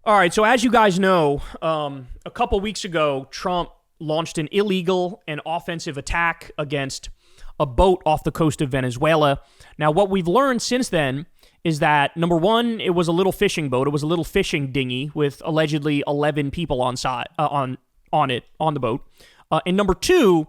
All right, so as you guys know, a couple weeks ago, Trump launched an illegal and offensive attack against a boat off the coast of Venezuela. Now, what we've learned since then is that, number one, it was a little fishing boat. It was a little fishing dinghy with allegedly 11 people on the boat. And number two,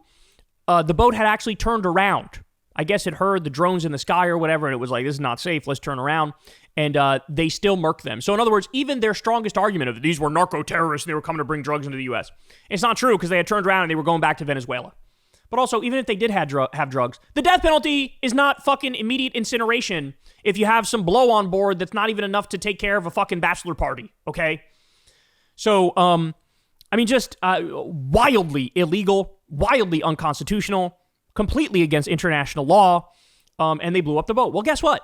the boat had actually turned around. I guess it heard the drones in the sky or whatever, and it was like, this is not safe, let's turn around. And they still murked them. So in other words, even their strongest argument of these were narco-terrorists and they were coming to bring drugs into the U.S., it's not true because they had turned around and they were going back to Venezuela. But also, even if they did have drugs, the death penalty is not fucking immediate incineration if you have some blow on board that's not even enough to take care of a fucking bachelor party, okay? So, just wildly illegal, wildly unconstitutional, completely against international law, and they blew up the boat. Well, guess what?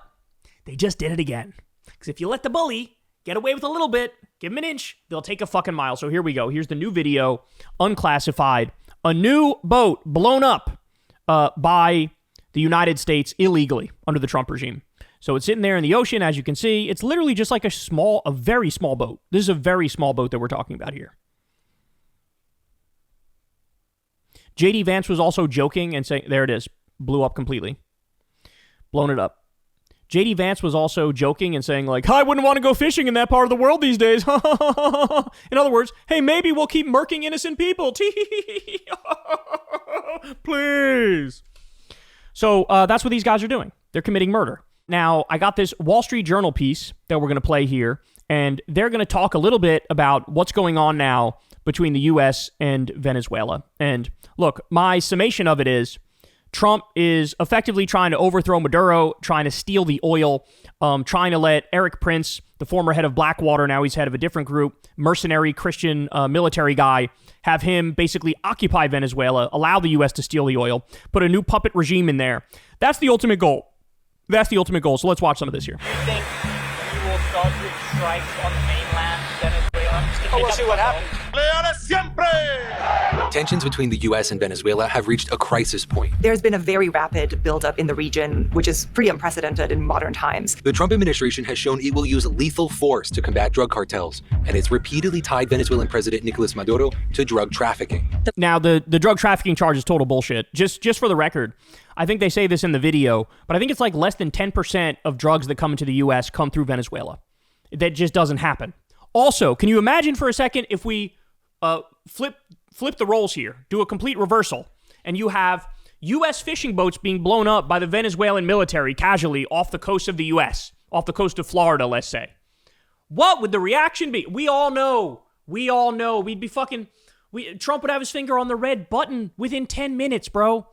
They just did it again. Because if you let the bully get away with a little bit, give him an inch, they'll take a fucking mile. So here we go. Here's the new video, unclassified. A new boat blown up by the United States illegally under the Trump regime. So it's sitting there in the ocean, as you can see. It's literally just like a very small boat. This is a very small boat that we're talking about here. J.D. Vance was also joking and saying, there it is, blew up completely. Blown it up. J.D. Vance was also joking and saying, like, I wouldn't want to go fishing in that part of the world these days. In other words, hey, maybe we'll keep murking innocent people. Please. So that's what these guys are doing. They're committing murder. Now, I got this Wall Street Journal piece that we're going to play here, and they're going to talk a little bit about what's going on now between the U.S. and Venezuela. And look, my summation of it is Trump is effectively trying to overthrow Maduro, trying to steal the oil, trying to let Eric Prince, the former head of Blackwater, now he's head of a different group, mercenary Christian military guy, have him basically occupy Venezuela, allow the U.S. to steal the oil, put a new puppet regime in there. That's the ultimate goal. That's the ultimate goal. So let's watch some of this here. Do you think you will start with strikes on the mainland Venezuela? We'll see what happens. Tensions between the U.S. and Venezuela have reached a crisis point. There's been a very rapid buildup in the region, which is pretty unprecedented in modern times. The Trump administration has shown it will use lethal force to combat drug cartels, and it's repeatedly tied Venezuelan President Nicolas Maduro to drug trafficking. Now, the drug trafficking charge is total bullshit. Just for the record, I think they say this in the video, but I think it's like less than 10% of drugs that come into the U.S. come through Venezuela. That just doesn't happen. Also, can you imagine for a second if we flip the roles here, do a complete reversal, and you have U.S. fishing boats being blown up by the Venezuelan military casually off the coast of the U.S., off the coast of Florida, let's say. What would the reaction be? We all know. We'd be Trump would have his finger on the red button within 10 minutes, bro.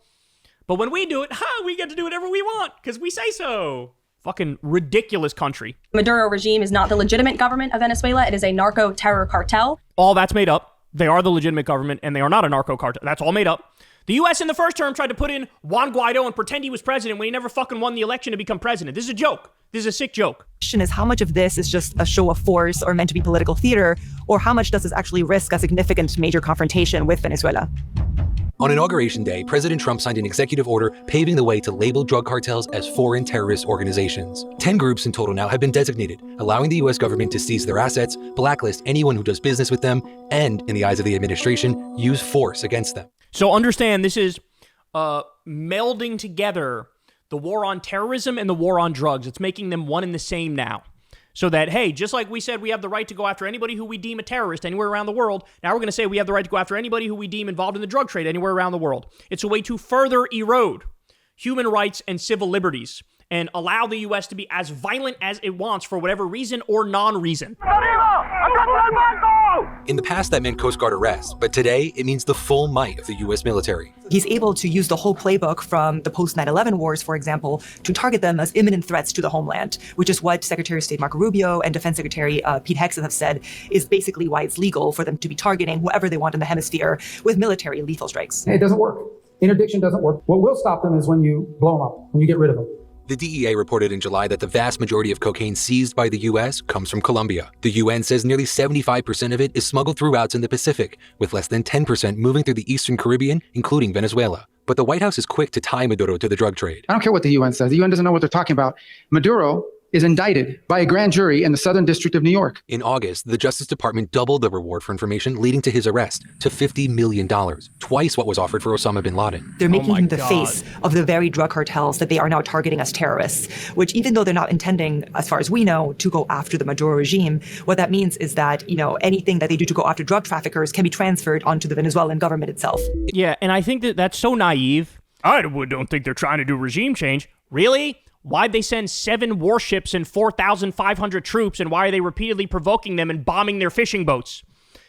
But when we do it, we get to do whatever we want because we say so. Fucking ridiculous country. Maduro regime is not the legitimate government of Venezuela. It is a narco-terror cartel. All that's made up. They are the legitimate government, and they are not a narco cartel. That's all made up. The U.S. in the first term tried to put in Juan Guaido and pretend he was president when he never fucking won the election to become president. This is a joke. This is a sick joke. The question is, how much of this is just a show of force or meant to be political theater, or how much does this actually risk a significant major confrontation with Venezuela? On Inauguration Day, President Trump signed an executive order paving the way to label drug cartels as foreign terrorist organizations. 10 groups in total now have been designated, allowing the U.S. government to seize their assets, blacklist anyone who does business with them, and, in the eyes of the administration, use force against them. So understand, this is melding together the war on terrorism and the war on drugs. It's making them one and the same now. So that, hey, just like we said we have the right to go after anybody who we deem a terrorist anywhere around the world, now we're going to say we have the right to go after anybody who we deem involved in the drug trade anywhere around the world. It's a way to further erode human rights and civil liberties and allow the U.S. to be as violent as it wants for whatever reason or non-reason. In the past, that meant Coast Guard arrests, but today it means the full might of the U.S. military. He's able to use the whole playbook from the post-9/11 wars, for example, to target them as imminent threats to the homeland, which is what Secretary of State Marco Rubio and Defense Secretary Pete Hegseth have said is basically why it's legal for them to be targeting whoever they want in the hemisphere with military lethal strikes. It doesn't work. Interdiction doesn't work. What will stop them is when you blow them up, when you get rid of them. The DEA reported in July that the vast majority of cocaine seized by the U.S. comes from Colombia. The UN says nearly 75% of it is smuggled through routes in the Pacific, with less than 10% moving through the Eastern Caribbean, including Venezuela. But the White House is quick to tie Maduro to the drug trade. I don't care what the UN says. The UN doesn't know what they're talking about. Maduro is indicted by a grand jury in the Southern District of New York. In August, the Justice Department doubled the reward for information leading to his arrest to $50 million, twice what was offered for Osama bin Laden. They're making him the face of the very drug cartels that they are now targeting as terrorists, which even though they're not intending, as far as we know, to go after the Maduro regime, what that means is that, anything that they do to go after drug traffickers can be transferred onto the Venezuelan government itself. Yeah, and I think that's so naive. I don't think they're trying to do regime change. Really? Why'd they send 7 warships and 4,500 troops, and why are they repeatedly provoking them and bombing their fishing boats?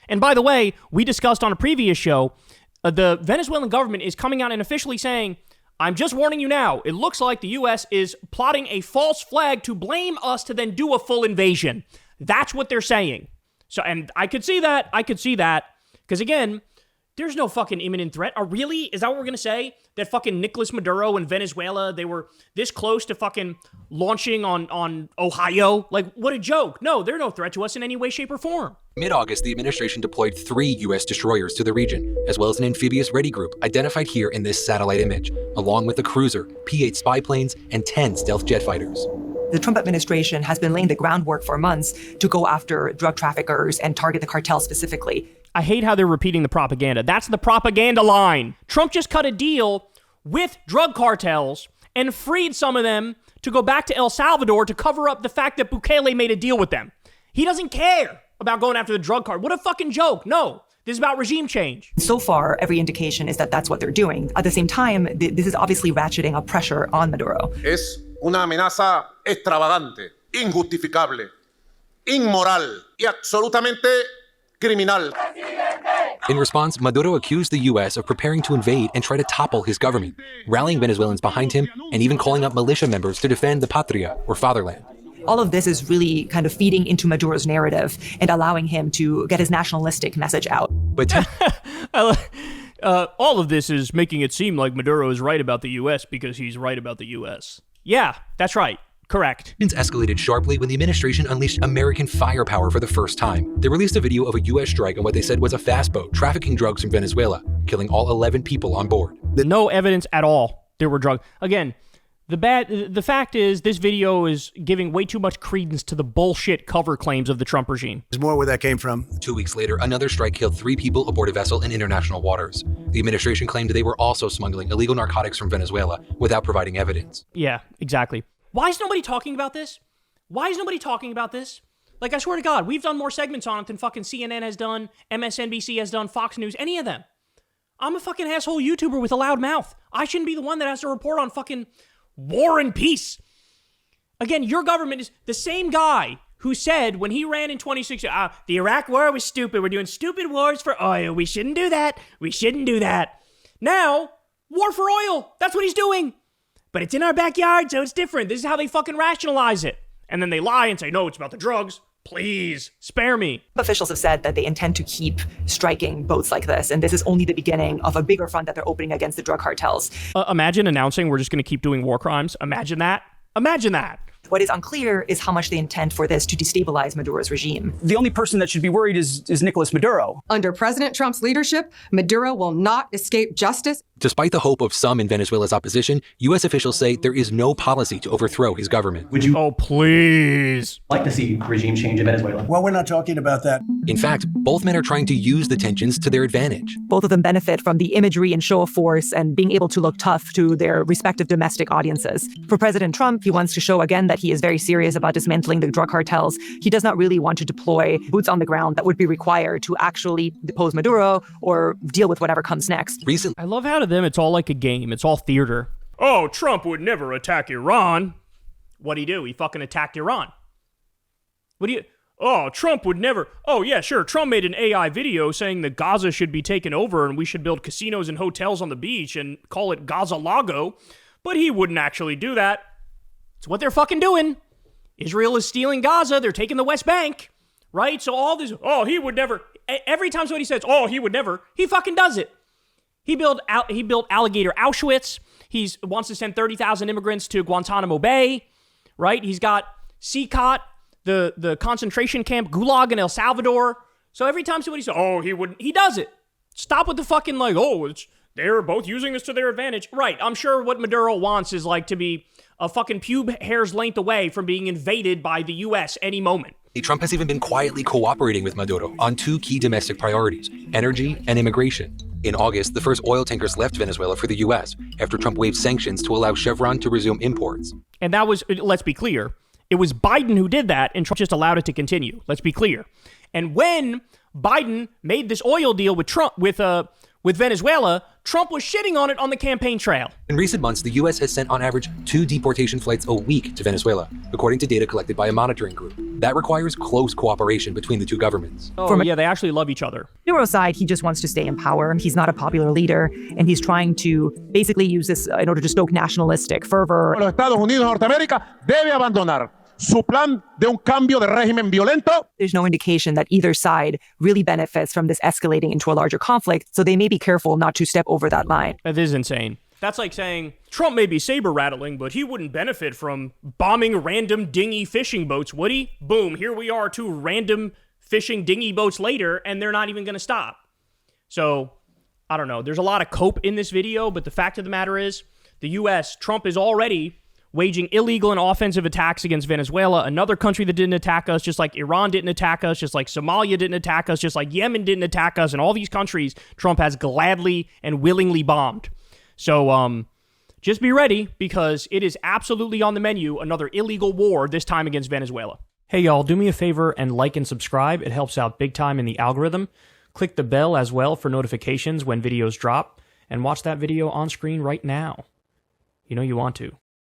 And by the way, we discussed on a previous show, the Venezuelan government is coming out and officially saying, I'm just warning you now, it looks like the U.S. is plotting a false flag to blame us to then do a full invasion. That's what they're saying. So, and I could see that. Because again, there's no fucking imminent threat. Really? Is that what we're going to say? That fucking Nicolas Maduro and Venezuela, they were this close to fucking launching on Ohio? Like, what a joke. No, they're no threat to us in any way, shape, or form. Mid-August, the administration deployed 3 U.S. destroyers to the region, as well as an amphibious ready group identified here in this satellite image, along with a cruiser, P-8 spy planes, and 10 stealth jet fighters. The Trump administration has been laying the groundwork for months to go after drug traffickers and target the cartel specifically. I hate how they're repeating the propaganda. That's the propaganda line. Trump just cut a deal with drug cartels and freed some of them to go back to El Salvador to cover up the fact that Bukele made a deal with them. He doesn't care about going after the drug cart. What a fucking joke. No, this is about regime change. So far, every indication is that that's what they're doing. At the same time, this is obviously ratcheting up pressure on Maduro. Es una amenaza extravagante, injustificable, inmoral y absolutamente criminal. In response, Maduro accused the U.S. of preparing to invade and try to topple his government, rallying Venezuelans behind him and even calling up militia members to defend the patria, or fatherland. All of this is really kind of feeding into Maduro's narrative and allowing him to get his nationalistic message out. But all of this is making it seem like Maduro is right about the U.S. because he's right about the U.S. Yeah, that's right. Correct. Tensions escalated sharply when the administration unleashed American firepower for the first time. They released a video of a U.S. strike on what they said was a fast boat trafficking drugs from Venezuela, killing all 11 people on board. No evidence at all there were drugs. Again, the fact is this video is giving way too much credence to the bullshit cover claims of the Trump regime. There's more where that came from. 2 weeks later, another strike killed 3 people aboard a vessel in international waters. The administration claimed they were also smuggling illegal narcotics from Venezuela without providing evidence. Yeah, exactly. Why is nobody talking about this? Like, I swear to God, we've done more segments on it than fucking CNN has done, MSNBC has done, Fox News, any of them. I'm a fucking asshole YouTuber with a loud mouth. I shouldn't be the one that has to report on fucking war and peace. Again, your government is the same guy who said when he ran in 2016, the Iraq war was stupid. We're doing stupid wars for oil. We shouldn't do that. Now, war for oil. That's what he's doing. But it's in our backyard, so it's different. This is how they fucking rationalize it. And then they lie and say, no, it's about the drugs. Please, spare me. Officials have said that they intend to keep striking boats like this, and this is only the beginning of a bigger front that they're opening against the drug cartels. Imagine announcing we're just going to keep doing war crimes. Imagine that. What is unclear is how much they intend for this to destabilize Maduro's regime. The only person that should be worried is Nicolas Maduro. Under President Trump's leadership, Maduro will not escape justice. Despite the hope of some in Venezuela's opposition, U.S. officials say there is no policy to overthrow his government. Would you please like to see regime change in Venezuela? Well, we're not talking about that. In fact, both men are trying to use the tensions to their advantage. Both of them benefit from the imagery and show of force and being able to look tough to their respective domestic audiences. For President Trump, he wants to show again that he is very serious about dismantling the drug cartels. He does not really want to deploy boots on the ground that would be required to actually depose Maduro or deal with whatever comes next. Recently, I love how to them it's all like a game. It's all theater. Oh, Trump would never attack Iran. What'd he do? He fucking attacked Iran. Trump would never. Oh, yeah, sure. Trump made an AI video saying that Gaza should be taken over and we should build casinos and hotels on the beach and call it Gaza Lago. But he wouldn't actually do that. It's what they're fucking doing. Israel is stealing Gaza. They're taking the West Bank. Right? So all this, he would never. Every time somebody says, he would never, he fucking does it. He built Alligator Auschwitz. He wants to send 30,000 immigrants to Guantanamo Bay. Right? He's got CCOT, the concentration camp, Gulag in El Salvador. So every time somebody says, he wouldn't, he does it. Stop with the fucking they're both using this to their advantage. Right. I'm sure what Maduro wants is to be a fucking pube hair's length away from being invaded by the U.S. any moment. Trump has even been quietly cooperating with Maduro on two key domestic priorities, energy and immigration. In August, the first oil tankers left Venezuela for the U.S. after Trump waived sanctions to allow Chevron to resume imports. And that was, let's be clear, it was Biden who did that, and Trump just allowed it to continue. Let's be clear. And when Biden made this oil deal with Trump, with Venezuela, Trump was shitting on it on the campaign trail. In recent months, the U.S. has sent on average 2 deportation flights a week to Venezuela, according to data collected by a monitoring group. That requires close cooperation between the two governments. Oh, yeah, they actually love each other. Maduro's side, he just wants to stay in power. He's not a popular leader, and he's trying to basically use this in order to stoke nationalistic fervor. Los Estados Unidos de Norteamérica debe abandonar su plan de un cambio de régimen violento. There's no indication that either side really benefits from this escalating into a larger conflict, so they may be careful not to step over that line. That is insane. That's like saying, Trump may be saber-rattling, but he wouldn't benefit from bombing random dinghy fishing boats, would he? Boom, here we are, 2 random fishing dinghy boats later, and they're not even going to stop. So, I don't know. There's a lot of cope in this video, but the fact of the matter is, the U.S., Trump is already waging illegal and offensive attacks against Venezuela, another country that didn't attack us, just like Iran didn't attack us, just like Somalia didn't attack us, just like Yemen didn't attack us, and all these countries Trump has gladly and willingly bombed. So, just be ready, because it is absolutely on the menu, another illegal war, this time against Venezuela. Hey y'all, do me a favor and like and subscribe. It helps out big time in the algorithm. Click the bell as well for notifications when videos drop, and watch that video on screen right now. You know you want to.